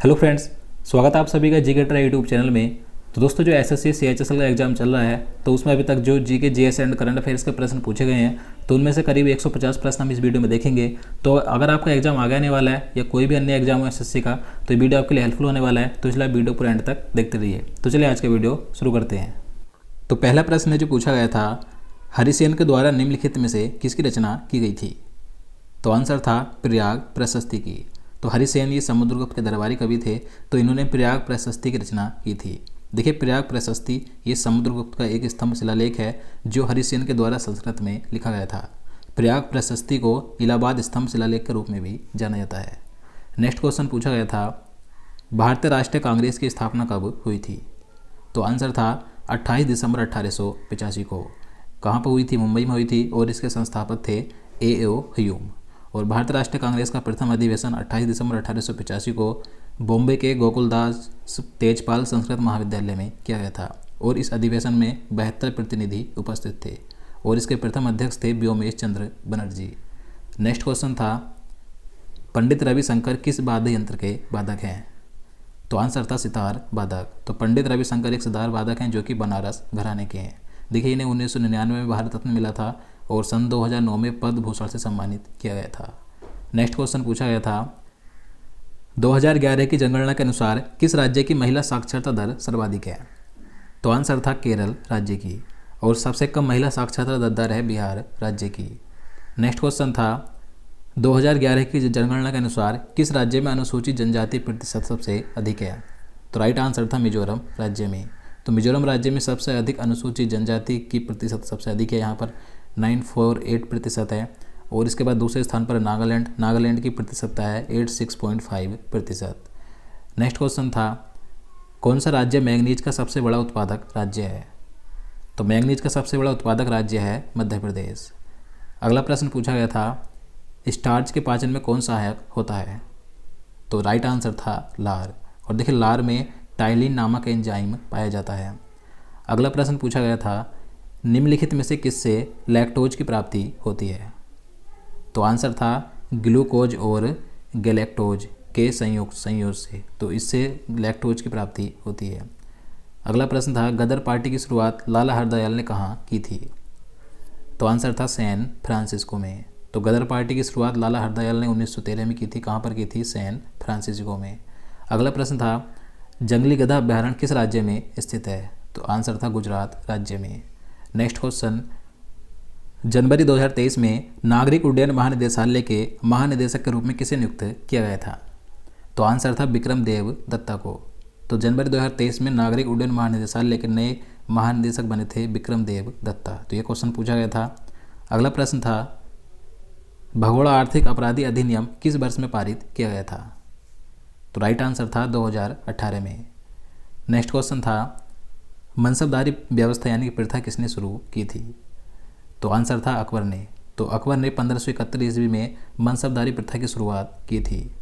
Hello friends, स्वागत है आप सभी का जीके ट्राई यूट्यूब चैनल में। तो दोस्तों, जो एसएससी सीएचएसएल का एग्जाम चल रहा है, तो उसमें अभी तक जो GK GS and current affairs के प्रश्न पूछे गए हैं, तो उनमें से करीब 150 प्रश्न हम इस वीडियो में देखेंगे। तो अगर आपका एग्जाम आगे आने वाला है या कोई भी अन्य एग्जाम हो एसएससी का, तो ये वीडियो आपके लिए हेल्पफुल होने वाला है। तो इसलिए आप वीडियो पूरा एंड तक देखते रहिए। तो चलिए आज का वीडियो शुरू करते हैं। तो पहला प्रश्न जो पूछा गया था, हरिसेन के द्वारा निम्नलिखित में से किसकी रचना की गई थी? तो आंसर था प्रयाग प्रशस्ति की। तो हरिसेन ये समुद्रगुप्त के दरबारी कवि थे, तो इन्होंने प्रयाग प्रशस्ति की रचना की थी। देखिए, प्रयाग प्रशस्ति ये समुद्रगुप्त का एक स्तंभ शिलालेख है जो हरिसेन के द्वारा संस्कृत में लिखा गया था। प्रयाग प्रशस्ति को इलाहाबाद स्तंभ शिलालेख के रूप में भी जाना जाता है। नेक्स्ट क्वेश्चन पूछा गया था, भारतीय राष्ट्रीय कांग्रेस की स्थापना कब हुई थी? तो आंसर था 28 दिसंबर 1885 को। कहाँ पर हुई थी? मुंबई में हुई थी और इसके संस्थापक थे A.O. ह्यूम। और भारतीय राष्ट्रीय कांग्रेस का प्रथम अधिवेशन 28 दिसंबर 1885 को बॉम्बे के गोकुलदास तेजपाल संस्कृत महाविद्यालय में किया गया था। और इस अधिवेशन में 72 प्रतिनिधि उपस्थित थे और इसके प्रथम अध्यक्ष थे व्योमेश चंद्र बनर्जी। नेक्स्ट क्वेश्चन था, पंडित रविशंकर किस वाद्य यंत्र के वादक हैं? तो आंसर था सितार वादक। तो पंडित रविशंकर एक सितार वादक हैं जो कि बनारस घराने के हैं। देखिए, इन्हें 1999 में भारत रत्न मिला था और सन 2009 में पद्म भूषण से सम्मानित किया गया था। नेक्स्ट क्वेश्चन पूछा गया था, 2011 की जनगणना के अनुसार किस राज्य की महिला साक्षरता दर सर्वाधिक है? तो आंसर था केरल राज्य की। और सबसे कम महिला साक्षरता दर है बिहार राज्य की। नेक्स्ट क्वेश्चन था, 2011 की जनगणना के अनुसार किस राज्य में अनुसूचित जनजाति प्रतिशत सबसे अधिक है? तो राइट आंसर था मिजोरम राज्य में। तो मिजोरम राज्य में सबसे अधिक अनुसूचित जनजाति की प्रतिशत सबसे अधिक है, यहाँ पर 948% है। और इसके बाद दूसरे स्थान पर नागालैंड की प्रतिशतता है 86.5%। नेक्स्ट क्वेश्चन था, कौन सा राज्य मैंगनीज का सबसे बड़ा उत्पादक राज्य है? तो मैंगनीज का सबसे बड़ा उत्पादक राज्य है मध्य प्रदेश। अगला प्रश्न पूछा गया था, स्टार्च के पाचन में कौन सहायक होता है? तो राइट आंसर था लार। और देखिए, लार में टाइलिन नामक एंजाइम पाया जाता है। अगला प्रश्न पूछा गया था, निम्नलिखित में से किससे लैक्टोज की प्राप्ति होती है? तो आंसर था ग्लूकोज और गैलेक्टोज के संयोग से, तो इससे लैक्टोज की प्राप्ति होती है। अगला प्रश्न था, गदर पार्टी की शुरुआत लाला हरदयाल ने कहाँ की थी? तो आंसर था सैन फ्रांसिस्को में। तो गदर पार्टी की शुरुआत लाला हरदयाल ने 1913 में की थी। कहाँ पर की थी? सैन फ्रांसिस्को में। अगला प्रश्न था, जंगली गधा अभ्यारण्य किस राज्य में स्थित है? तो आंसर था गुजरात राज्य में। नेक्स्ट क्वेश्चन, जनवरी 2023 में नागरिक उड्डयन महानिदेशालय के महानिदेशक के रूप में किसे नियुक्त किया गया था? तो आंसर था विक्रम देव दत्ता को। तो जनवरी 2023 में नागरिक उड्डयन महानिदेशालय के नए महानिदेशक बने थे विक्रम देव दत्ता। तो ये क्वेश्चन पूछा गया था। अगला प्रश्न था, भगोड़ा आर्थिक अपराधी अधिनियम किस वर्ष में पारित किया गया था? तो राइट आंसर था 2018 में। नेक्स्ट क्वेश्चन था, मनसबदारी व्यवस्था यानी कि प्रथा किसने शुरू की थी? तो आंसर था अकबर ने। तो अकबर ने 1571 ईस्वी में मनसबदारी प्रथा की शुरुआत की थी।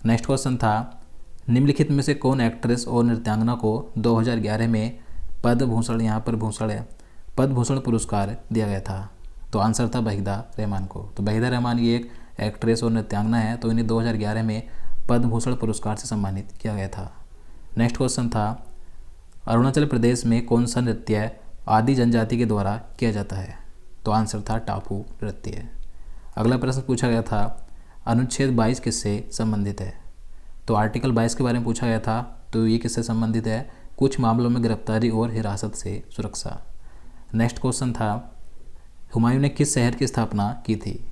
नेक्स्ट क्वेश्चन था, निम्नलिखित में से कौन एक्ट्रेस और नृत्यांगना को 2011 में पद्म भूषण, यहाँ पर भूषण है, पद्म भूषण पुरस्कार दिया गया था? तो आंसर था वहीदा रहमान को। तो वहीदा रहमान ये एक एक्ट्रेस और नृत्यांगना है, तो इन्हें 2011 में पद्म भूषण पुरस्कार से सम्मानित किया गया था। नेक्स्ट क्वेश्चन था, अरुणाचल प्रदेश में कौन सा नृत्य आदि जनजाति के द्वारा किया जाता है? तो आंसर था टापू नृत्य। अगला प्रश्न पूछा गया था, अनुच्छेद 22 किससे संबंधित है? तो आर्टिकल 22 के बारे में पूछा गया था। तो ये किससे संबंधित है? कुछ मामलों में गिरफ्तारी और हिरासत से सुरक्षा। नेक्स्ट क्वेश्चन था, हुमायूं ने किस शहर की स्थापना की थी?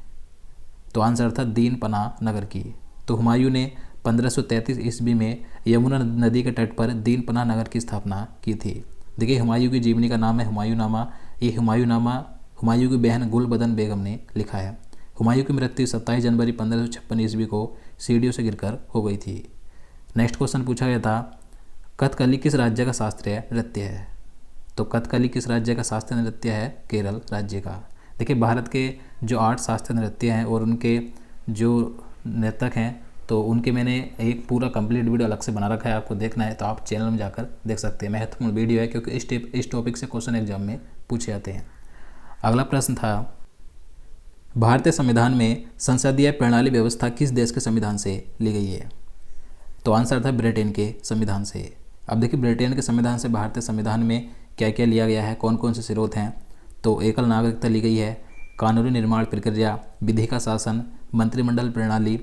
तो आंसर था दीन पनाह नगर की। तो हुमायूं ने 1533 ईस्वी में यमुना नदी के तट पर दीन पनाह नगर की स्थापना की थी। देखिए, हुमायूं की जीवनी का नाम है हुमायूंनामा। ये हुमायूंनामा हुमायूं की बहन गुलबदन बेगम ने लिखा है। हुमायूं की मृत्यु 27 जनवरी 1556 ईस्वी को सीढ़ियों से गिरकर हो गई थी। नेक्स्ट क्वेश्चन पूछा गया था, कथकली किस राज्य का शास्त्रीय नृत्य है? तो कथकली किस राज्य का शास्त्रीय नृत्य है? केरल राज्य का। देखिए, भारत के जो 8 शास्त्रीय नृत्य हैं और उनके जो नर्तक हैं, तो उनके मैंने एक पूरा कंप्लीट वीडियो अलग से बना रखा है। आपको देखना है तो आप चैनल में जाकर देख सकते हैं। महत्वपूर्ण वीडियो है क्योंकि इस टॉपिक से क्वेश्चन एग्जाम में पूछे जाते हैं। अगला प्रश्न था, भारतीय संविधान में संसदीय प्रणाली व्यवस्था किस देश के संविधान से ली गई है? तो आंसर था ब्रिटेन के संविधान से। अब देखिए ब्रिटेन के संविधान से भारतीय संविधान में क्या क्या लिया गया है, कौन कौन से स्रोत हैं। तो एकल नागरिकता ली गई है, कानूनी निर्माण प्रक्रिया, विधि का शासन, मंत्रिमंडल प्रणाली,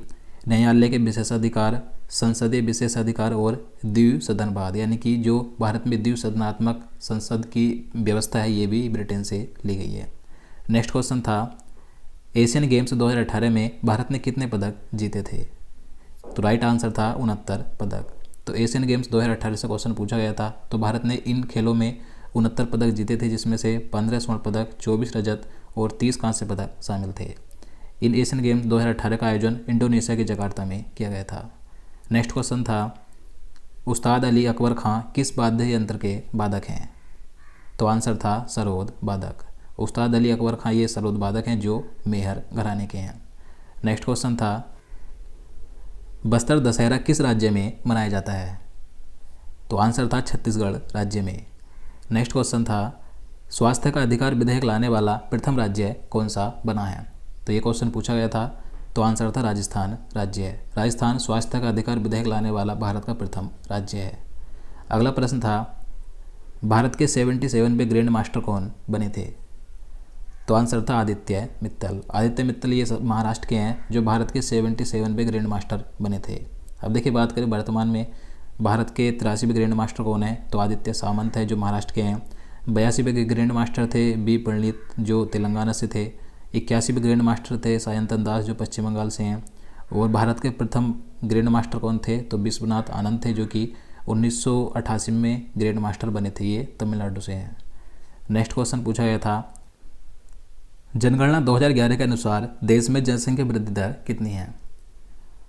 न्यायालय के विशेषाधिकार, संसदीय विशेषाधिकार और द्विसदनवाद, यानी कि जो भारत में द्विसदनात्मक संसद की व्यवस्था है ये भी ब्रिटेन से ली गई है। नेक्स्ट क्वेश्चन था एशियन गेम्स 2018 में भारत ने कितने पदक जीते थे। तो राइट आंसर था 69 पदक। तो एशियन गेम्स 2018 से क्वेश्चन पूछा गया था। तो भारत ने इन खेलों में 69 पदक जीते थे, जिसमें से 15 स्वर्ण पदक, 24 रजत और 30 कांस्य पदक शामिल थे। इन एशियन गेम्स 2018 का आयोजन इंडोनेशिया के जकार्ता में किया गया था। नेक्स्ट क्वेश्चन था उस्ताद अली अकबर खां किस वाद्य यंत्र के वादक हैं। तो आंसर था सरोद वादक। उस्ताद अली अकबर खां ये सरोद वादक हैं जो मेहर घराने के हैं। नेक्स्ट क्वेश्चन था बस्तर दशहरा किस राज्य में मनाया जाता है। तो आंसर था छत्तीसगढ़ राज्य में। नेक्स्ट क्वेश्चन था स्वास्थ्य का अधिकार विधेयक लाने वाला प्रथम राज्य कौन सा बना है। तो ये क्वेश्चन पूछा गया था। तो आंसर था राजस्थान राज्य। राजस्थान स्वास्थ्य का अधिकार विधेयक लाने वाला भारत का प्रथम राज्य है। अगला प्रश्न था भारत के 77वें ग्रैंड मास्टर कौन बने थे। तो आंसर था आदित्य मित्तल। आदित्य मित्तल ये महाराष्ट्र के हैं जो भारत के 77वें ग्रैंड मास्टर बने थे। अब देखिए बात करें वर्तमान में भारत के 83वें ग्रैंड मास्टर कौन है। तो आदित्य सामंत है जो महाराष्ट्र के हैं। 82वें ग्रैंड मास्टर थे बी पंडित जो तेलंगाना से थे। 81वें ग्रैंड मास्टर थे सायंतन दास जो पश्चिम बंगाल से हैं। और भारत के प्रथम ग्रैंड मास्टर कौन थे। तो विश्वनाथ आनंद थे जो कि 1988 में ग्रैंड मास्टर बने थे, ये तमिलनाडु से हैं। नेक्स्ट क्वेश्चन पूछा गया था जनगणना 2011 के अनुसार देश में जनसंख्या वृद्धि दर कितनी है।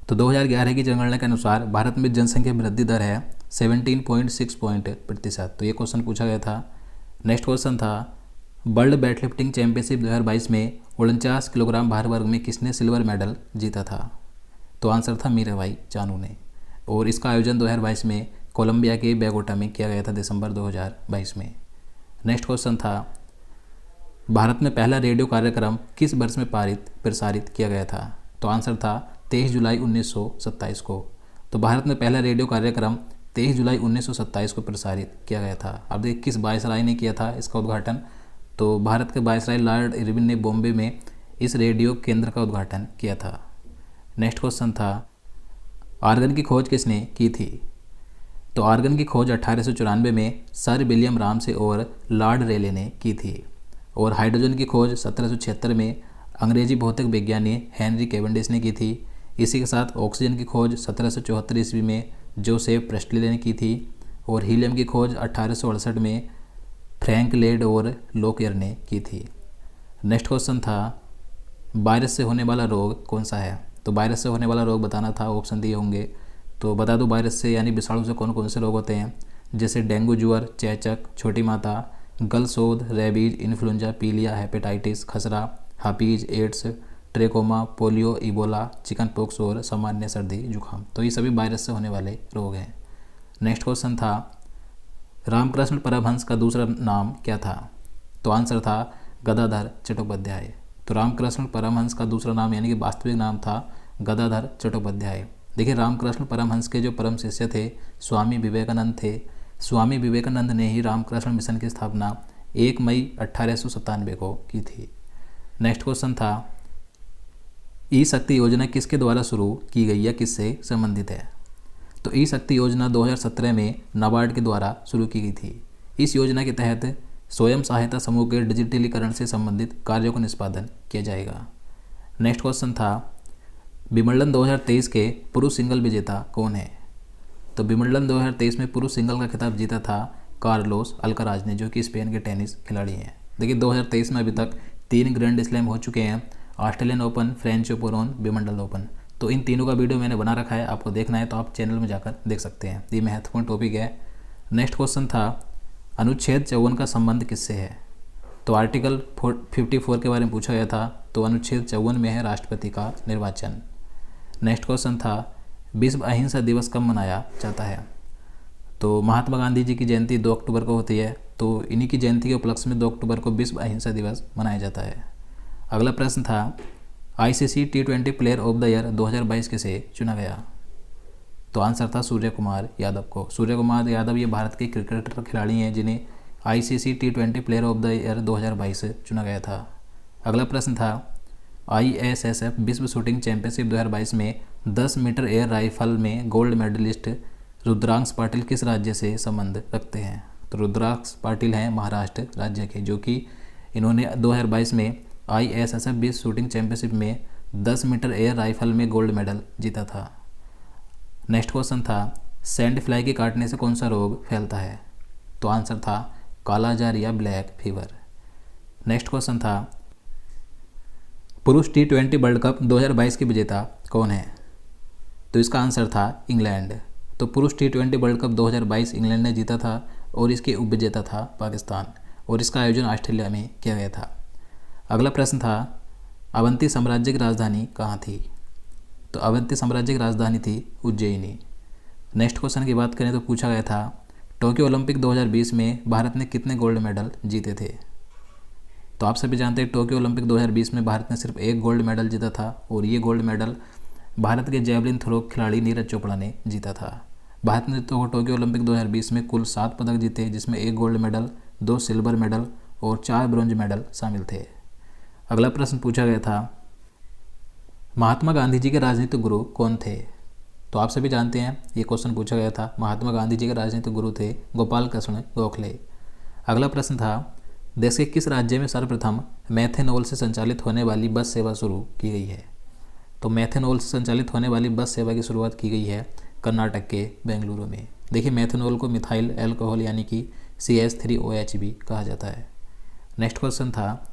तो 2011 की जनगणना के अनुसार भारत में जनसंख्या वृद्धि दर है 17.6%। तो ये क्वेश्चन पूछा गया था। नेक्स्ट क्वेश्चन था वर्ल्ड वेटलिफ्टिंग चैंपियनशिप 2022 में 49 किलोग्राम भार वर्ग में किसने सिल्वर मेडल जीता था। तो आंसर था मीराबाई चानू ने। और इसका आयोजन 2022 में कोलंबिया के बोगोटा में किया गया था दिसंबर 2022 में। नेक्स्ट क्वेश्चन था भारत में पहला रेडियो कार्यक्रम किस वर्ष में प्रसारित किया गया था। तो आंसर था 23 जुलाई 1927 को। तो भारत में पहला रेडियो कार्यक्रम 23 जुलाई 1927 को प्रसारित किया गया था। अब देखिए किस वायसराय ने किया था इसका उद्घाटन। तो भारत के वायसराय लॉर्ड इरविन ने बॉम्बे में इस रेडियो केंद्र का उद्घाटन किया था। नेक्स्ट क्वेश्चन था आर्गन की खोज किसने की थी। तो आर्गन की खोज 1894 में सर विलियम रामसे और लॉर्ड रेले ने की थी। और हाइड्रोजन की खोज 1776 में अंग्रेजी भौतिक विज्ञानी हेनरी कैवेंडिश ने की थी। इसी के साथ ऑक्सीजन की खोज 1774 ईस्वी में जोसेफ प्रेस्टले ने की थी। और हीलियम की खोज 1868 में फ्रैंक लेड और लोकयर ने की थी। नेक्स्ट क्वेश्चन था वायरस से होने वाला रोग कौन सा है। तो वायरस से होने वाला रोग बताना था, ऑप्शन दिए होंगे। तो बता दो वायरस से यानी विषाणु से कौन कौन से रोग होते हैं, जैसे डेंगू, ज्वर, चेचक, छोटी माता, गलशोध, रेबीज, इन्फ्लुएंजा, पीलिया, हेपेटाइटिस, खसरा, herpes, AIDS, trachoma, polio, Ebola, chickenpox और सामान्य सर्दी जुकाम। तो ये सभी वायरस से होने वाले रोग हैं। नेक्स्ट क्वेश्चन था रामकृष्ण परमहंस का दूसरा नाम क्या था। तो आंसर था गदाधर चट्टोपाध्याय। तो रामकृष्ण परमहंस का दूसरा नाम यानी कि वास्तविक नाम था गदाधर चट्टोपाध्याय। देखिए रामकृष्ण परमहंस के जो परम शिष्य थे स्वामी विवेकानंद थे। स्वामी विवेकानंद ने ही रामकृष्ण मिशन की स्थापना 1 मई 1897 को की थी। नेक्स्ट क्वेश्चन था ई शक्ति योजना किसके द्वारा शुरू की गई या किससे संबंधित है। तो ई शक्ति योजना 2017 में नाबार्ड के द्वारा शुरू की गई थी। इस योजना के तहत स्वयं सहायता समूह के डिजिटलीकरण से संबंधित कार्यों का निष्पादन किया जाएगा। नेक्स्ट क्वेश्चन था विंबलडन 2023 के पुरुष सिंगल विजेता कौन है। तो विंबलडन 2023 में पुरुष सिंगल का खिताब जीता था कार्लोस अल्काराज ने, जो कि स्पेन के टेनिस खिलाड़ी हैं। देखिए 2023 में अभी तक 3 ग्रैंड स्लैम हो चुके हैं, Australian open, French open, Wimbledon open. तो इन तीनों का वीडियो मैंने बना रखा है, आपको देखना है तो आप चैनल में जाकर देख सकते हैं। ये महत्वपूर्ण टॉपिक है। नेक्स्ट क्वेश्चन था अनुच्छेद 54 का संबंध किससे है। तो आर्टिकल 54 के बारे में पूछा गया था। तो अनुच्छेद 54 में है राष्ट्रपति का निर्वाचन। नेक्स्ट क्वेश्चन था विश्व अहिंसा दिवस कब मनाया जाता है। तो महात्मा गांधी जी की जयंती 2 अक्टूबर को होती है। तो इन्हीं की जयंती के उपलक्ष्य में 2 अक्टूबर को विश्व अहिंसा दिवस मनाया जाता है। अगला प्रश्न था ICC T20 player of the year 2022 किसे चुना गया। तो आंसर था सूर्य कुमार यादव को। सूर्य कुमार यादव ये भारत के क्रिकेटर खिलाड़ी हैं जिन्हें ICC T20 player of the year 2022 चुना गया था। अगला प्रश्न था ISSF विश्व शूटिंग चैंपियनशिप 2022 में 10 मीटर एयर राइफल में गोल्ड मेडलिस्ट रुद्रांश पाटिल किस राज्य से संबंध रखते हैं? तो रुद्रांश पाटिल हैं महाराष्ट्र राज्य के, जो कि इन्होंने 2022 में ISSF विश्व शूटिंग चैंपियनशिप में 10 मीटर एयर राइफल में गोल्ड मेडल जीता था। नेक्स्ट क्वेश्चन था सैंड फ्लाई के काटने से कौन सा रोग फैलता है? तो आंसर था कालाजार या ब्लैक फीवर। नेक्स्ट क्वेश्चन था पुरुष T20 वर्ल्ड कप 2022 की विजेता कौन है? तो इसका आंसर था इंग्लैंड। तो पुरुष T20 वर्ल्ड कप 2022 इंग्लैंड ने जीता था और इसके उपविजेता था पाकिस्तान, और इसका आयोजन ऑस्ट्रेलिया में किया गया था। अगला प्रश्न था अवंती साम्राज्य की राजधानी कहाँ थी? तो अवंती साम्राज्य की राजधानी थी उज्जैनी। नेक्स्ट क्वेश्चन की बात करें तो पूछा गया था टोक्यो ओलंपिक 2020 में भारत ने कितने गोल्ड मेडल जीते थे? तो आप सभी जानते हैं टोक्यो ओलंपिक 2020 में भारत ने सिर्फ एक गोल्ड मेडल जीता था, और ये गोल्ड मेडल भारत के जेवलिन थ्रो खिलाड़ी नीरज चोपड़ा ने जीता था। भारत ने तो टोक्यो ओलंपिक 2020 में कुल 7 पदक जीते, जिसमें 1 गोल्ड मेडल, 2 सिल्वर मेडल और 4 ब्रॉन्ज मेडल शामिल थे। अगला प्रश्न पूछा गया था महात्मा गांधी जी के राजनीतिक गुरु कौन थे? तो आप सभी जानते हैं ये क्वेश्चन पूछा गया था। महात्मा गांधी जी के राजनीतिक गुरु थे गोपाल कृष्ण गोखले। अगला प्रश्न था देश के किस राज्य में सर्वप्रथम मेथेनॉल से संचालित होने वाली बस सेवा शुरू की गई है? तो मेथेनॉल से संचालित होने वाली बस सेवा की शुरुआत की गई है कर्नाटक के बेंगलुरु में। देखिए मेथेनॉल को मिथाइल एल्कोहल यानी कि CH3OH भी कहा जाता है। नेक्स्ट क्वेश्चन था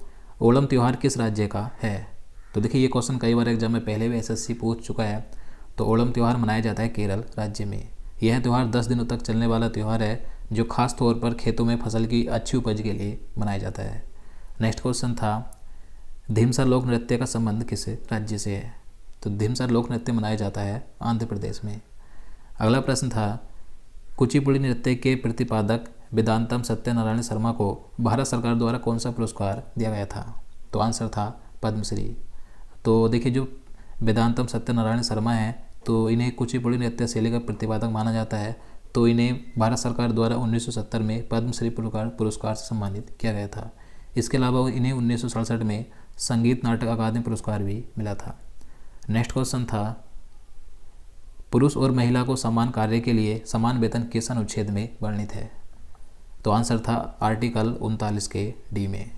ओणम त्यौहार किस राज्य का है? तो देखिए ये क्वेश्चन कई बार एग्जाम में पहले भी SSC पूछ चुका है। तो ओणम त्यौहार मनाया जाता है केरल राज्य में। यह त्यौहार 10 दिनों तक चलने वाला त्यौहार है जो खास तौर पर खेतों में फसल की अच्छी उपज के लिए मनाया जाता है। नेक्स्ट क्वेश्चन था धिमसा लोक नृत्य का संबंध किस राज्य से है? तो धिमसा लोक नृत्य मनाया जाता है आंध्र प्रदेश में। अगला प्रश्न था कुचिपुड़ी नृत्य के प्रतिपादक वेदांतम सत्यनारायण शर्मा को भारत सरकार द्वारा कौन सा पुरस्कार दिया गया था? तो आंसर था पद्मश्री। तो देखिए जो वेदांतम सत्यनारायण शर्मा हैं तो इन्हें कुचिपुड़ी नृत्य शैली का प्रतिपादक माना जाता है। तो इन्हें भारत सरकार द्वारा 1970 में पद्मश्री पुरस्कार से सम्मानित किया गया था। इसके अलावा इन्हें 1967 में संगीत नाटक अकादमी पुरस्कार भी मिला था। नेक्स्ट क्वेश्चन था पुरुष और महिला को समान कार्य के लिए समान वेतन किस अनुच्छेद में वर्णित है? तो आंसर था आर्टिकल 39 के डी में।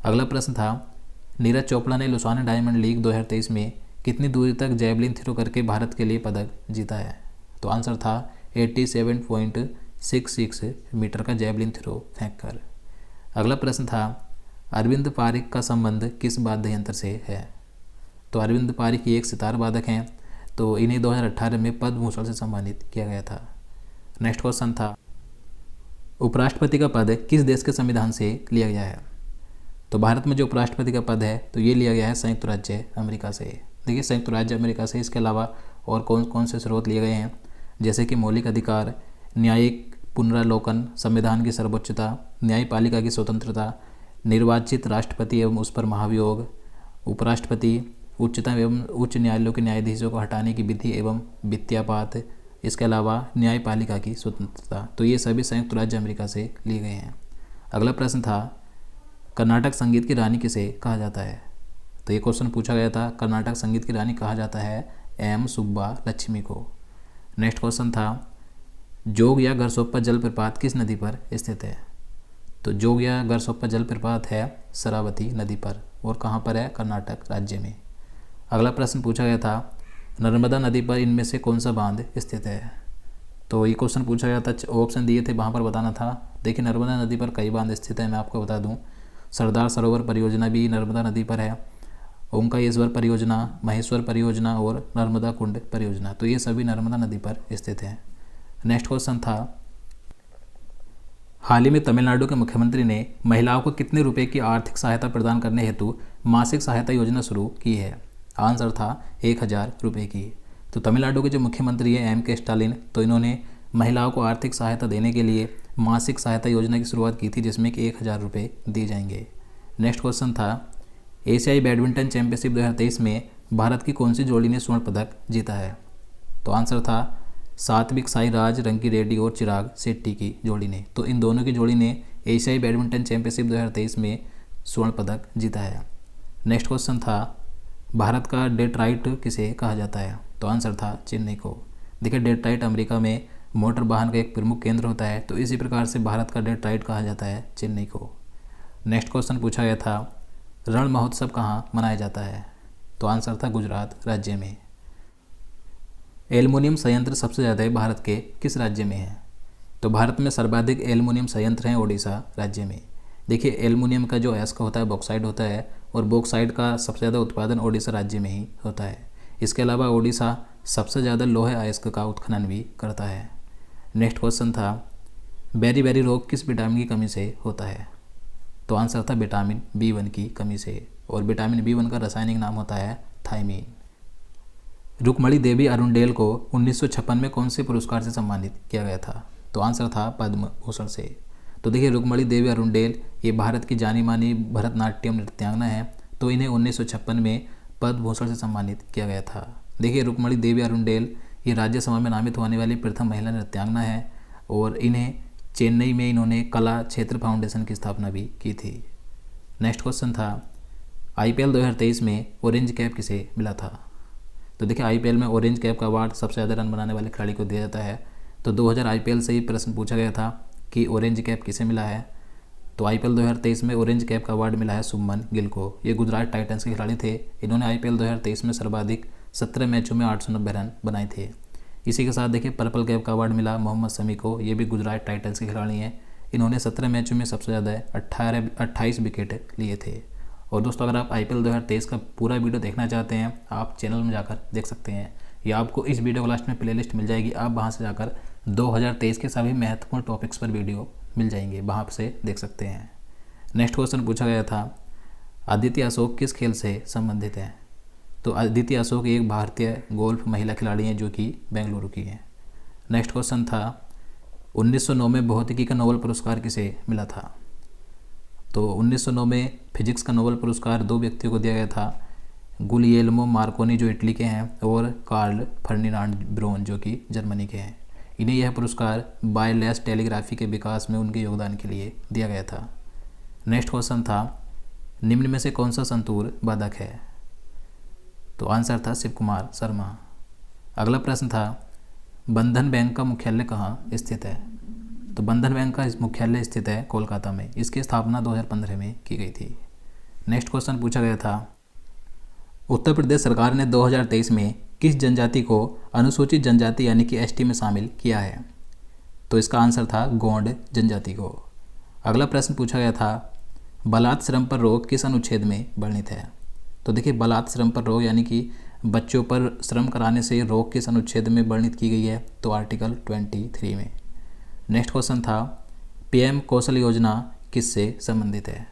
अगला प्रश्न था नीरज चोपड़ा ने लुसाने डायमंड लीग 2023 में कितनी दूरी तक जैवलिन थ्रो करके भारत के लिए पदक जीता है? तो आंसर था 87.66 मीटर का जैवलिन थ्रो फेंककर। अगला प्रश्न था अरविंद पारिक का संबंध किस वाद्य यंत्र से है? तो अरविंद पारिक एक सितार वादक हैं। तो इन्हें 2018 में पद्म भूषण से सम्मानित किया गया था। नेक्स्ट क्वेश्चन था उपराष्ट्रपति का पद किस देश के संविधान से लिया गया है? तो भारत में जो उपराष्ट्रपति का पद है तो ये लिया गया है संयुक्त राज्य अमेरिका से। देखिए संयुक्त राज्य अमेरिका से इसके अलावा और कौन कौन से स्रोत लिए गए हैं, जैसे कि मौलिक अधिकार, न्यायिक पुनरावलोकन, संविधान की सर्वोच्चता, न्यायपालिका की स्वतंत्रता, निर्वाचित राष्ट्रपति एवं उस पर महाभियोग, उपराष्ट्रपति, उच्चतम एवं उच्च न्यायालयों के न्यायाधीशों को हटाने की विधि एवं वित्तीयपात, इसके अलावा न्यायपालिका की स्वतंत्रता। तो ये सभी संयुक्त राज्य अमेरिका से लिए गए हैं। अगला प्रश्न था कर्नाटक संगीत की रानी किसे कहा जाता है? तो ये क्वेश्चन पूछा गया था कर्नाटक संगीत की रानी कहा जाता है एम सुब्बा लक्ष्मी को। नेक्स्ट क्वेश्चन था जोग या गरसोप्पा जलप्रपात किस नदी पर स्थित है? तो जोग या गरसोप्पा जलप्रपात है शरावती नदी पर, और कहाँ पर है? कर्नाटक राज्य में। अगला प्रश्न पूछा गया था नर्मदा नदी पर इनमें से कौन सा बांध स्थित है? तो ये क्वेश्चन पूछा गया था, ऑप्शन दिए थे वहाँ पर बताना था। देखिए नर्मदा नदी पर कई बांध स्थित है, मैं आपको बता दूँ। सरदार सरोवर परियोजना भी नर्मदा नदी पर है, ओंकारेश्वर परियोजना, महेश्वर परियोजना और नर्मदा कुंड परियोजना, तो ये सभी नर्मदा नदी पर स्थित हैं। नेक्स्ट क्वेश्चन था हाल ही में तमिलनाडु के मुख्यमंत्री ने महिलाओं को कितने रुपए की आर्थिक सहायता प्रदान करने हेतु मासिक सहायता योजना शुरू की है? आंसर था 1000 रुपये की। तो तमिलनाडु के जो मुख्यमंत्री हैं M.K. स्टालिन, तो इन्होंने महिलाओं को आर्थिक सहायता देने के लिए मासिक सहायता योजना की शुरुआत की थी, जिसमें कि 1000 रुपये दिए जाएंगे। नेक्स्ट क्वेश्चन था एशियाई बैडमिंटन चैंपियनशिप 2023 में भारत की कौन सी जोड़ी ने स्वर्ण पदक जीता है? तो आंसर था सात्विक साईराज रंकी रेड्डी और चिराग शेट्टी की जोड़ी ने। तो इन दोनों की जोड़ी ने एशियाई बैडमिंटन चैंपियनशिप 2023 में स्वर्ण पदक जीता है। नेक्स्ट क्वेश्चन था भारत का डेट्राइट किसे कहा जाता है? तो आंसर था चेन्नई को। देखिए डेट्राइट अमेरिका में मोटर वाहन का एक प्रमुख केंद्र होता है, तो इसी प्रकार से भारत का डेट्राइट कहा जाता है चेन्नई को। नेक्स्ट क्वेश्चन पूछा गया था रण महोत्सव कहाँ मनाया जाता है? तो आंसर था गुजरात राज्य में। एल्युमिनियम संयंत्र सबसे ज़्यादा भारत के किस राज्य में है? तो भारत में सर्वाधिक एल्युमिनियम संयंत्र हैं ओडिशा राज्य में। देखिए एल्युमिनियम का जो अयस्क होता है बॉक्साइड होता है, और बॉक्साइड का सबसे ज़्यादा उत्पादन ओडिशा राज्य में ही होता है। इसके अलावा ओडिशा सबसे ज़्यादा लोहे अयस्क का उत्खनन भी करता है। नेक्स्ट क्वेश्चन था बेरी रोग किस विटामिन की कमी से होता है? तो आंसर था विटामिन B1 की कमी से, और विटामिन B1 का रासायनिक नाम होता है थायमीन। रुक्मणी देवी अरुणडेल को 1956 में कौन से पुरस्कार से सम्मानित किया गया था? तो आंसर था पद्म भूषण से। तो देखिए रुक्मणी देवी अरुणडेल ये भारत की जानी मानी भरतनाट्यम नृत्यांगना है, तो इन्हें 1956 में पद्म भूषण से सम्मानित किया गया था। देखिए रुक्मणी देवी अरुणडेल ये राज्यसभा में नामित होने वाली प्रथम महिला नृत्यांगना है, और इन्हें चेन्नई में इन्होंने कला क्षेत्र फाउंडेशन की स्थापना भी की थी। नेक्स्ट क्वेश्चन था IPL 2023 में ऑरेंज कैप किसे मिला था? तो देखिए IPL में ऑरेंज कैप का अवार्ड सबसे ज़्यादा रन बनाने वाले खिलाड़ी को दिया जाता है। तो 2000 IPL से ही प्रश्न पूछा गया था कि ऑरेंज कैप किसे मिला है। तो IPL 2023 में ऑरेंज कैप का अवार्ड मिला है शुभमन गिल को। ये गुजरात टाइटंस के खिलाड़ी थे। इन्होंने IPL 2023 में सर्वाधिक 17 मैचों में 890 रन बनाए थे। इसी के साथ देखिए पर्पल कैप का अवार्ड मिला मोहम्मद शमी को। ये भी गुजरात टाइटंस के खिलाड़ी हैं। इन्होंने 17 मैचों में सबसे ज़्यादा 28 विकेट लिए थे। और दोस्तों अगर आप IPL 2023 का पूरा वीडियो देखना चाहते हैं आप चैनल में जाकर देख सकते हैं, या आपको इस वीडियो के लास्ट में प्लेलिस्ट मिल जाएगी। आप वहां से जाकर 2023 के सभी महत्वपूर्ण टॉपिक्स पर वीडियो मिल जाएंगे, वहां से देख सकते हैं। नेक्स्ट क्वेश्चन पूछा गया था अदिति अशोक किस खेल से संबंधित है? तो अदिति अशोक एक भारतीय गोल्फ महिला खिलाड़ी हैं जो कि बेंगलुरु की हैं। नेक्स्ट क्वेश्चन था 1909 में भौतिकी का नोबेल पुरस्कार किसे मिला था? तो 1909 में फिजिक्स का नोबेल पुरस्कार 2 व्यक्तियों को दिया गया था, गुलियेल्मो मार्कोनी जो इटली के हैं, और कार्ल फर्डिनांड ब्रोन जो कि जर्मनी के हैं। इन्हें यह पुरस्कार वायरलेस टेलीग्राफी के विकास में उनके योगदान के लिए दिया गया था। नेक्स्ट क्वेश्चन था निम्न में से कौन सा संतूर वादक है? तो आंसर था शिव कुमार शर्मा। अगला प्रश्न था बंधन बैंक का मुख्यालय कहाँ स्थित है? तो बंधन बैंक का मुख्यालय स्थित है कोलकाता में। इसकी स्थापना 2015 में की गई थी। नेक्स्ट क्वेश्चन पूछा गया था उत्तर प्रदेश सरकार ने 2023 में किस जनजाति को अनुसूचित जनजाति यानी कि ST में शामिल किया है? तो इसका आंसर था गोंड जनजाति को। अगला प्रश्न पूछा गया था बलात् श्रम पर रोक किस अनुच्छेद में वर्णित है? तो देखिए बलात् श्रम पर रोक यानी कि बच्चों पर श्रम कराने से रोक किस अनुच्छेद में वर्णित की गई है? तो आर्टिकल 23 में। नेक्स्ट क्वेश्चन था PM कौशल योजना किससे संबंधित है?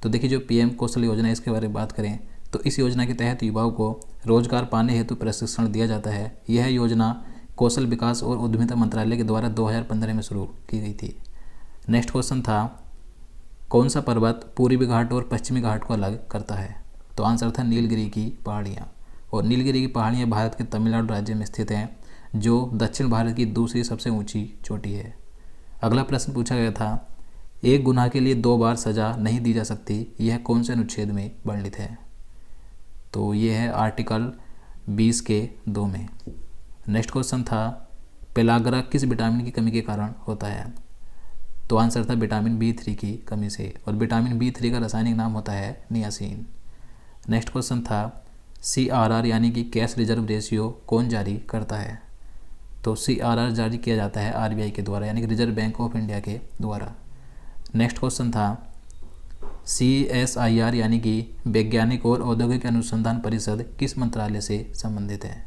तो देखिए जो PM कौशल योजना है इसके बारे में बात करें तो इस योजना के तहत युवाओं को रोजगार पाने हेतु प्रशिक्षण दिया जाता है। यह योजना कौशल विकास और उद्यमिता मंत्रालय के द्वारा 2015 में शुरू की गई थी। नेक्स्ट क्वेश्चन था कौन सा पर्वत पूर्वी घाट और पश्चिमी घाट को अलग करता है? तो आंसर था नीलगिरी की पहाड़ियाँ। और नीलगिरी की पहाड़ियाँ भारत के तमिलनाडु राज्य में स्थित हैं, जो दक्षिण भारत की दूसरी सबसे ऊंची चोटी है। अगला प्रश्न पूछा गया था एक गुनाह के लिए 2 बार सजा नहीं दी जा सकती, यह कौन से अनुच्छेद में वर्णित है? तो ये है आर्टिकल 20 के 2 में। नेक्स्ट क्वेश्चन था पेलाग्रा किस विटामिन की कमी के कारण होता है? तो आंसर था विटामिन B3 की कमी से, और विटामिन B3 का रासायनिक नाम होता है नियासिन। नेक्स्ट क्वेश्चन था CRR यानी कि कैश रिजर्व रेशियो कौन जारी करता है? तो CRR जारी किया जाता है RBI के द्वारा यानी कि रिजर्व बैंक ऑफ इंडिया के द्वारा। नेक्स्ट क्वेश्चन था CSIR यानी कि वैज्ञानिक और औद्योगिक अनुसंधान परिषद किस मंत्रालय से संबंधित है?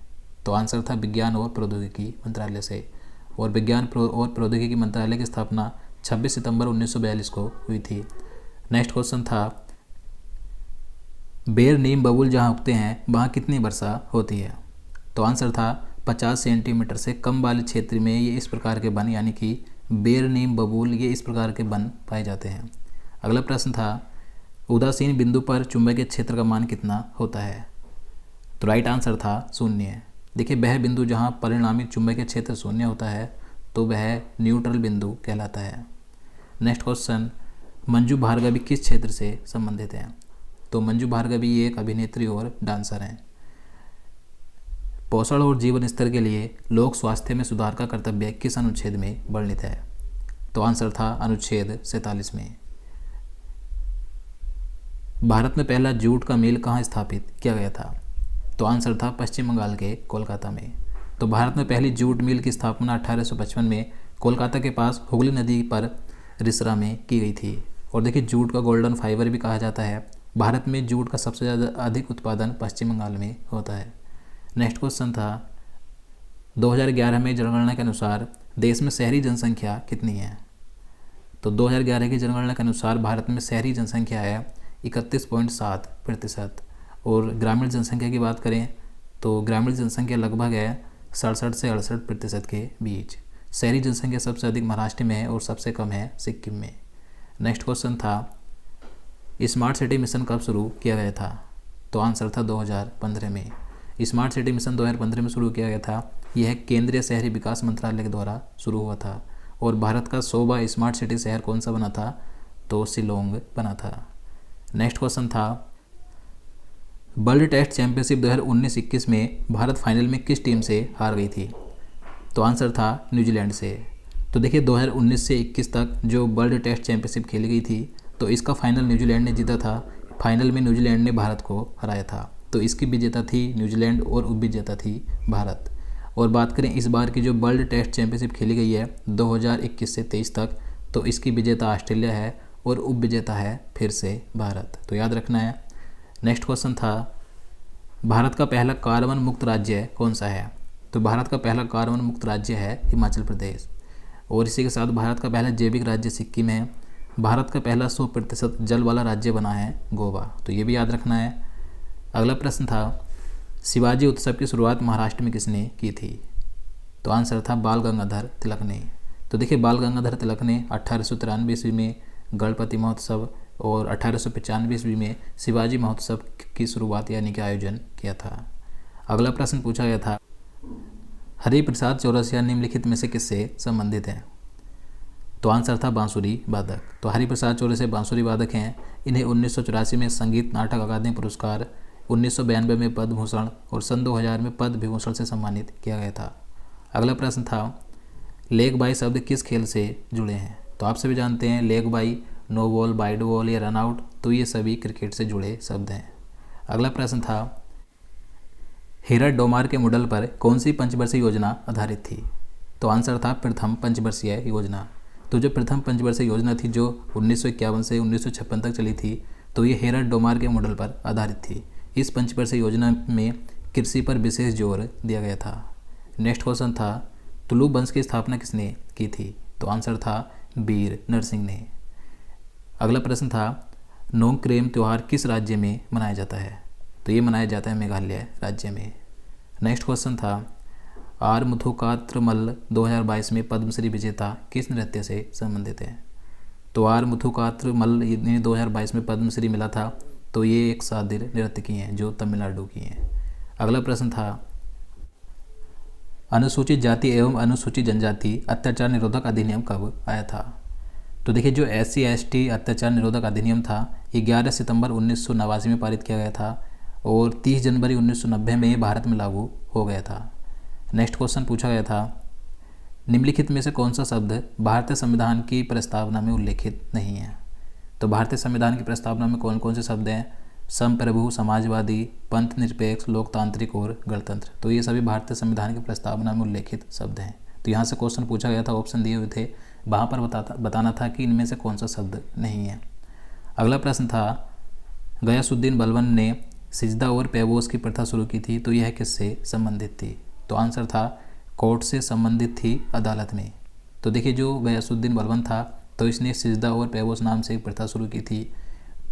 तो आंसर था विज्ञान और प्रौद्योगिकी मंत्रालय से, और विज्ञान और प्रौद्योगिकी मंत्रालय की स्थापना 26 सितंबर 1942 को हुई थी। नेक्स्ट क्वेश्चन था बेर नीम बबूल जहाँ उगते हैं वहाँ कितनी वर्षा होती है? तो आंसर था 50 सेंटीमीटर से कम वाले क्षेत्र में ये इस प्रकार के वन यानी कि बेर नीम बबूल ये इस प्रकार के वन पाए जाते हैं। अगला प्रश्न था उदासीन बिंदु पर चुंबकीय क्षेत्र का मान कितना होता है? तो राइट आंसर था 0। देखिए वह बिंदु जहाँ परिणामी चुंबकीय क्षेत्र शून्य होता है तो वह न्यूट्रल बिंदु कहलाता है। नेक्स्ट क्वेश्चन, मंजू भार्गवी किस क्षेत्र से संबंधित हैं? तो मंजू भार्गवी एक अभिनेत्री और डांसर हैं। पोषण और जीवन स्तर के लिए लोक स्वास्थ्य में सुधार का कर्तव्य किस अनुच्छेद में वर्णित है? तो आंसर था अनुच्छेद 47 में। भारत में पहला जूट का मिल कहाँ स्थापित किया गया था? तो आंसर था पश्चिम बंगाल के कोलकाता में। तो भारत में पहली जूट मिल की स्थापना 1855 में कोलकाता के पास हुगली नदी पर रिसरा में की गई थी। और देखिए जूट का गोल्डन फाइबर भी कहा जाता है। भारत में जूट का सबसे ज़्यादा अधिक उत्पादन पश्चिम बंगाल में होता है। नेक्स्ट क्वेश्चन था 2011 में जनगणना के अनुसार देश में शहरी जनसंख्या कितनी है? तो 2011 की जनगणना के अनुसार भारत में शहरी जनसंख्या है 31.7%। और ग्रामीण जनसंख्या की बात करें तो ग्रामीण जनसंख्या लगभग है 67 से 68% के बीच। शहरी जनसंख्या सबसे अधिक महाराष्ट्र में है और सबसे कम है सिक्किम में। नेक्स्ट क्वेश्चन था स्मार्ट सिटी मिशन कब शुरू किया गया था? तो आंसर था 2015 में। स्मार्ट सिटी मिशन 2015 में शुरू किया गया था। यह केंद्रीय शहरी विकास मंत्रालय के द्वारा शुरू हुआ था। और भारत का 100वां स्मार्ट सिटी शहर कौन सा बना था? तो शिलोंग बना था। नेक्स्ट क्वेश्चन था वर्ल्ड टेस्ट चैंपियनशिप 2019-21 में भारत फाइनल में किस टीम से हार गई थी? तो आंसर था न्यूजीलैंड से। तो देखिए 2019 से 21 तक जो वर्ल्ड टेस्ट चैंपियनशिप खेली गई थी तो इसका फाइनल न्यूजीलैंड ने जीता था। फाइनल में न्यूजीलैंड ने भारत को हराया था। तो इसकी विजेता थी न्यूजीलैंड और उपविजेता थी भारत। और बात करें इस बार की जो वर्ल्ड टेस्ट चैंपियनशिप खेली गई है 2021 से 23 तक तो इसकी विजेता ऑस्ट्रेलिया है और उपविजेता है फिर से भारत। तो याद रखना है। नेक्स्ट क्वेश्चन था भारत का पहला कार्बन मुक्त राज्य कौन सा है? तो भारत का पहला कार्बन मुक्त राज्य है हिमाचल प्रदेश। और इसी के साथ भारत का पहला जैविक राज्य सिक्किम है। भारत का पहला 100% जल वाला राज्य बना है गोवा। तो ये भी याद रखना है। अगला प्रश्न था शिवाजी उत्सव की शुरुआत महाराष्ट्र में किसने की थी? तो आंसर था बाल गंगाधर तिलक ने। तो देखिए बाल गंगाधर तिलक ने 1893 ईस्वी में गणपति महोत्सव और 1895 ईस्वी में शिवाजी महोत्सव की शुरुआत यानी कि आयोजन किया था। अगला प्रश्न पूछा गया था हरिप्रसाद चौरसिया निम्नलिखित में से किससे संबंधित हैं? तो आंसर था बांसुरी वादक। तो हरिप्रसाद चौरसिया बांसुरी वादक हैं। इन्हें 1984 में संगीत नाटक अकादमी पुरस्कार, 1992 में पद्म भूषण और सन 2000 में पद्म विभूषण से सम्मानित किया गया था। अगला प्रश्न था लेग बाई शब्द किस खेल से जुड़े हैं? तो आप सभी जानते हैं leg bye, no ball, wide ball या रन आउट, तो ये सभी क्रिकेट से जुड़े शब्द हैं। अगला प्रश्न था हेरल्ड डोमार के मॉडल पर कौन सी पंचवर्षीय योजना आधारित थी? तो आंसर था प्रथम पंचवर्षीय योजना। तो जो प्रथम पंचवर्षीय योजना थी जो 1951 से 1956 तक चली थी तो ये हेरल्ड डोमार के मॉडल पर आधारित थी। इस पंचवर्षीय योजना में कृषि पर विशेष जोर दिया गया था। नेक्स्ट क्वेश्चन था तुलु वंश की स्थापना किसने की थी? तो आंसर था वीर नरसिंह ने। अगला प्रश्न था नोंगक्रेम त्यौहार किस राज्य में मनाया जाता है? तो ये मनाया जाता है मेघालय राज्य में। नेक्स्ट क्वेश्चन था आर मुथुकात्रमल्ल 2022 में पद्मश्री विजेता किस नृत्य से संबंधित है? तो आर मुथुकात्रमल्ल इन्हें 2022 में पद्मश्री मिला था। तो ये एक शादिर नृत्य की हैं जो तमिलनाडु की हैं। अगला प्रश्न था अनुसूचित जाति एवं अनुसूचित जनजाति अत्याचार निरोधक अधिनियम कब आया था? तो देखिए जो SC/ST अत्याचार निरोधक अधिनियम था ये 11 सितंबर 1989 में पारित किया गया था और 30 जनवरी 1990 में भारत में लागू हो गया था। नेक्स्ट क्वेश्चन पूछा गया था निम्नलिखित में से कौन सा शब्द भारतीय संविधान की प्रस्तावना में उल्लेखित नहीं है? तो भारतीय संविधान की प्रस्तावना में कौन कौन से शब्द हैं? संप्रभु, समाजवादी, पंथ निरपेक्ष, लोकतांत्रिक और गणतंत्र। तो ये सभी भारतीय संविधान की प्रस्तावना में उल्लेखित शब्द हैं। तो यहाँ से क्वेश्चन पूछा गया था, ऑप्शन दिए हुए थे, वहाँ पर बताना था कि इनमें से कौन सा शब्द नहीं है। अगला प्रश्न था गयासुद्दीन बलबन ने सिजदा और पैबोस की प्रथा शुरू की थी तो यह किससे संबंधित थी? तो आंसर था कोर्ट से संबंधित थी, अदालत में। तो देखिए जो गयासुद्दीन बलबन था तो इसने सिजदा और पैबोस नाम से एक प्रथा शुरू की थी।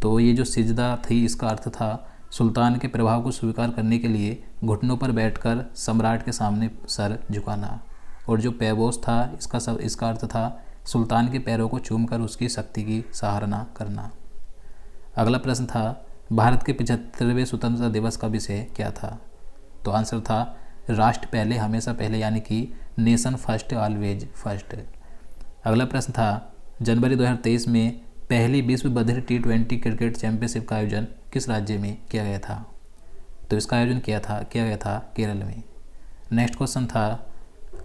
तो ये जो सिजदा थी इसका अर्थ था सुल्तान के प्रभाव को स्वीकार करने के लिए घुटनों पर बैठकर सम्राट के सामने सर झुकाना, और जो पैबोस था इसका अर्थ था सुल्तान के पैरों को चूमकर उसकी शक्ति की सराहना करना। अगला प्रश्न था भारत के 75वें स्वतंत्रता दिवस का विषय क्या था? तो आंसर था राष्ट्र पहले हमेशा पहले, यानी कि नेशन फर्स्ट ऑलवेज फर्स्ट। अगला प्रश्न था जनवरी 2023 में पहली विश्व बधिर T20 क्रिकेट चैंपियनशिप का आयोजन किस राज्य में किया गया था? तो इसका आयोजन किया गया था केरल में। नेक्स्ट क्वेश्चन था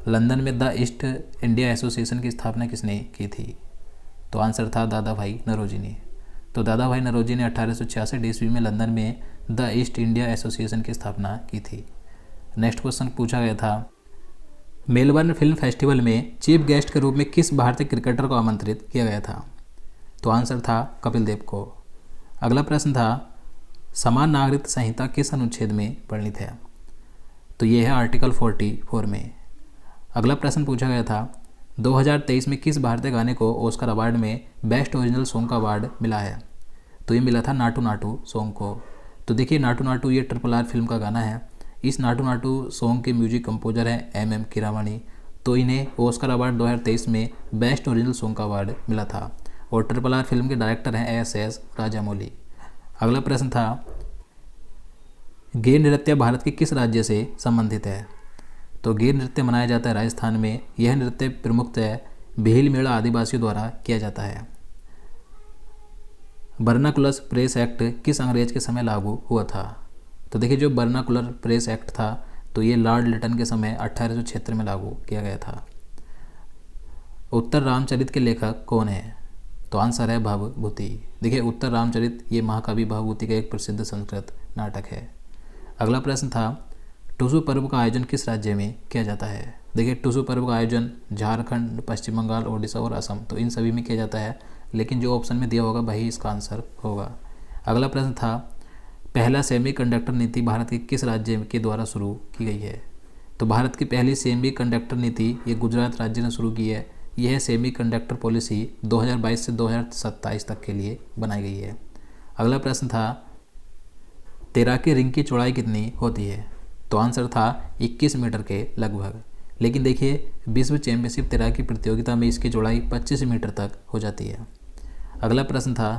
लंदन में द ईस्ट इंडिया एसोसिएशन की स्थापना किसने की थी? तो आंसर था दादा भाई नौरोजी ने। तो दादा भाई नौरोजी ने 1866 ईस्वी में लंदन में द ईस्ट इंडिया एसोसिएशन की स्थापना की थी। नेक्स्ट क्वेश्चन पूछा गया था मेलबर्न फिल्म फेस्टिवल में चीफ गेस्ट के रूप में किस भारतीय क्रिकेटर को आमंत्रित किया गया था? तो आंसर था कपिल देव को। अगला प्रश्न था समान नागरिक संहिता किस अनुच्छेद में वर्णित है? तो ये है आर्टिकल 44 में। अगला प्रश्न पूछा गया था 2023 में किस भारतीय गाने को ऑस्कर अवार्ड में बेस्ट ओरिजिनल सॉन्ग का अवार्ड मिला है? तो ये मिला था नाटू नाटू सॉन्ग को। तो देखिए नाटू नाटू ये RRR फिल्म का गाना है। इस नाटू नाटू सॉन्ग के म्यूजिक कंपोजर हैं MM कीरावाणी। तो इन्हें ऑस्कर अवार्ड 2023 में बेस्ट ओरिजिनल सॉन्ग का अवार्ड मिला था। और RRR फिल्म के डायरेक्टर हैं SS राजामौली। अगला प्रश्न था गेर नृत्य भारत के किस राज्य से संबंधित है? तो गेर नृत्य मनाया जाता है राजस्थान में। यह नृत्य प्रमुखतः भील मेला आदिवासियों द्वारा किया जाता है। बर्नाकुलर प्रेस एक्ट किस अंग्रेज के समय लागू हुआ था? तो देखिए जो बर्नाकुलर प्रेस एक्ट था तो ये लॉर्ड लिटन के समय 1876 में लागू किया गया था। उत्तर रामचरित के लेखक कौन है? तो आंसर है भवभूति। देखिए उत्तर रामचरित ये महाकवि भवभूति का एक प्रसिद्ध संस्कृत नाटक है। अगला प्रश्न था टुसू पर्व का आयोजन किस राज्य में किया जाता है? देखिए टुसू पर्व का आयोजन झारखंड, पश्चिम बंगाल, ओडिशा और असम, तो इन सभी में किया जाता है। लेकिन जो ऑप्शन में दिया होगा वही इसका आंसर होगा। अगला प्रश्न था पहला सेमीकंडक्टर नीति भारत के किस राज्य के द्वारा शुरू की गई है? तो भारत की पहली सेमीकंडक्टर नीति ये गुजरात राज्य ने शुरू की है। यह सेमीकंडक्टर पॉलिसी 2022 से 2027 तक के लिए बनाई गई है। अगला प्रश्न था तैराकी रिंग की चौड़ाई कितनी होती है? तो आंसर था 21 मीटर के लगभग। लेकिन देखिए विश्व चैंपियनशिप तैराकी प्रतियोगिता में इसकी चौड़ाई 25 मीटर तक हो जाती है। अगला प्रश्न था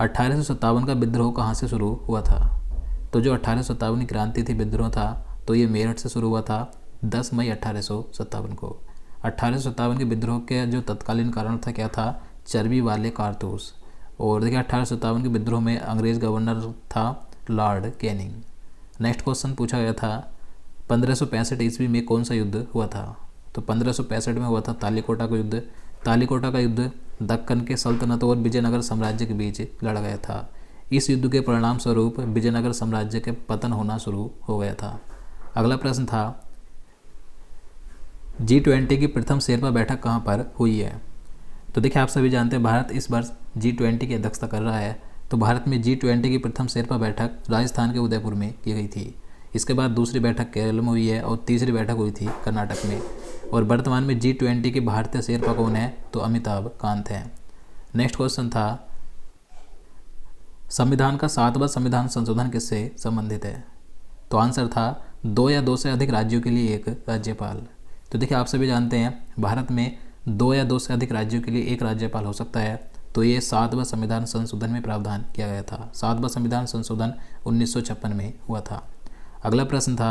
1857 का विद्रोह कहाँ से शुरू हुआ था? तो जो 1857 की क्रांति थी, विद्रोह था, तो ये मेरठ से शुरू हुआ था 10 मई 1857 को। 1857 के विद्रोह के जो तत्कालीन कारण था क्या था? चर्बी वाले कारतूस। और देखिए 1857 के विद्रोह में अंग्रेज गवर्नर था लॉर्ड कैनिंग। नेक्स्ट क्वेश्चन पूछा गया था 1565 ईस्वी में कौन सा युद्ध हुआ था? तो 1565 में हुआ था तालीकोटा का युद्ध। तालीकोटा का युद्ध दक्कन के सल्तनत और विजयनगर साम्राज्य के बीच लड़ा गया था। इस युद्ध के परिणाम स्वरूप विजयनगर साम्राज्य के पतन होना शुरू हो गया था। अगला प्रश्न था G20 की प्रथम शेरपा बैठक कहाँ पर हुई है? तो देखिए आप सभी जानते हैं भारत इस वर्ष G20 की अध्यक्षता कर रहा है। तो भारत में G20 की प्रथम शेरपा बैठक राजस्थान के उदयपुर में की गई थी। इसके बाद दूसरी बैठक केरल में हुई है और तीसरी बैठक हुई थी कर्नाटक में। और वर्तमान में G20 के भारतीय शेरपा कौन है? तो अमिताभ कांत हैं। नेक्स्ट क्वेश्चन था संविधान का 7वां संविधान संशोधन किससे संबंधित है? तो आंसर था 2 या 2 से अधिक राज्यों के लिए एक राज्यपाल। तो देखिए आप सभी जानते हैं भारत में 2 या 2 से अधिक राज्यों के लिए एक राज्यपाल हो सकता है। तो ये 7वां संविधान संशोधन में प्रावधान किया गया था। 7वां संविधान संशोधन 1956 में हुआ था। अगला प्रश्न था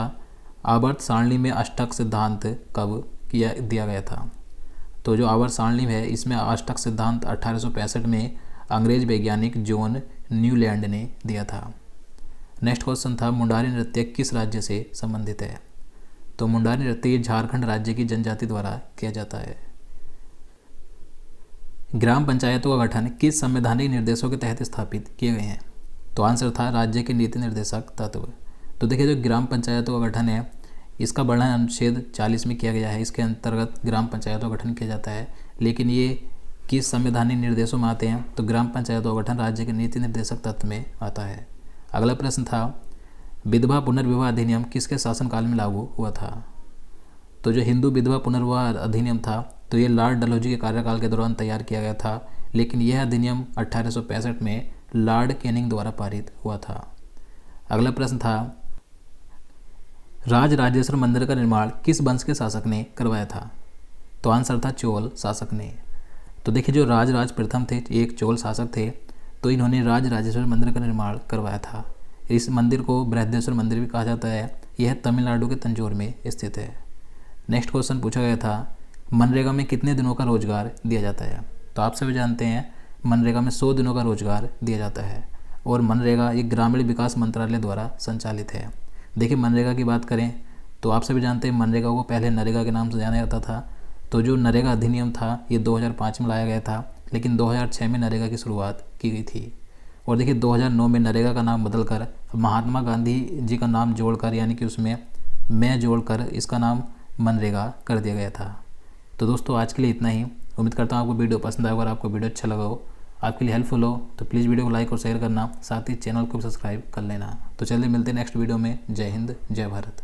आवर्त सारणी में अष्टक सिद्धांत कब दिया गया था? तो जो आवर्त सारणी है इसमें अष्टक सिद्धांत 1865 में अंग्रेज वैज्ञानिक जॉन न्यूलैंड ने दिया था। नेक्स्ट क्वेश्चन था मुंडारी नृत्य किस राज्य से संबंधित है? तो मुंडारी नृत्य झारखंड राज्य की जनजाति द्वारा किया जाता है। ग्राम पंचायतों का गठन किस संवैधानिक निर्देशों के तहत स्थापित किए गए हैं? तो आंसर था राज्य के नीति निर्देशक तत्व। तो देखिए जो ग्राम पंचायतों का गठन है इसका वर्णन अनुच्छेद 40 में किया गया है। इसके अंतर्गत ग्राम पंचायतों का गठन किया जाता है। लेकिन ये किस संवैधानिक निर्देशों में आते हैं? तो ग्राम पंचायतों का गठन राज्य के नीति निर्देशक तत्व में आता है। अगला प्रश्न था विधवा पुनर्विवाह अधिनियम किसके शासनकाल में लागू हुआ था? तो जो हिंदू विधवा पुनर्विवाह अधिनियम था तो ये लॉर्ड डलहौजी के कार्यकाल के दौरान तैयार किया गया था। लेकिन यह अधिनियम 1865 में लॉर्ड कैनिंग द्वारा पारित हुआ था। अगला प्रश्न था राजराजेश्वर मंदिर का निर्माण किस वंश के शासक ने करवाया था? तो आंसर था चोल शासक ने। तो देखिए जो राजराज प्रथम थे एक चोल शासक थे, तो इन्होंने राजराजेश्वर मंदिर का निर्माण करवाया था। इस मंदिर को बृहदेश्वर मंदिर भी कहा जाता है। यह तमिलनाडु के तंजौर में स्थित है। नेक्स्ट क्वेश्चन पूछा गया था, मनरेगा में कितने दिनों का रोजगार दिया जाता है? तो आप सभी जानते हैं मनरेगा में 100 दिनों का रोजगार दिया जाता है और मनरेगा एक ग्रामीण विकास मंत्रालय द्वारा संचालित है। देखिए मनरेगा की बात करें तो आप सभी जानते हैं मनरेगा को पहले नरेगा के नाम से जाना जाता था। तो जो नरेगा अधिनियम था ये 2005 में लाया गया था, लेकिन 2006 में नरेगा की शुरुआत की गई थी। और देखिए 2009 में नरेगा का नाम बदलकर महात्मा गांधी जी का नाम जोड़कर, यानी कि उसमें मैं जोड़कर इसका नाम मनरेगा कर दिया गया था। तो दोस्तों आज के लिए इतना ही। उम्मीद करता हूँ आपको वीडियो पसंद आया। अगर आपको वीडियो अच्छा लगा हो, आपके लिए हेल्पफुल हो, तो प्लीज़ वीडियो को लाइक और शेयर करना, साथ ही चैनल को सब्सक्राइब कर लेना। तो चलिए मिलते हैं नेक्स्ट वीडियो में। जय हिंद, जय भारत।